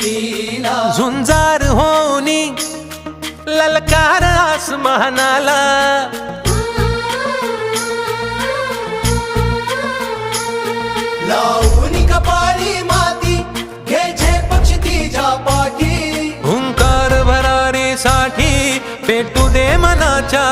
कीर्तीला झुंजार होनी ललकार आसमानाला लावून कपाळी माती घे झेप क्षितिजा पाठी हुंकार भरारीसाठी पेटू दे मनाच्या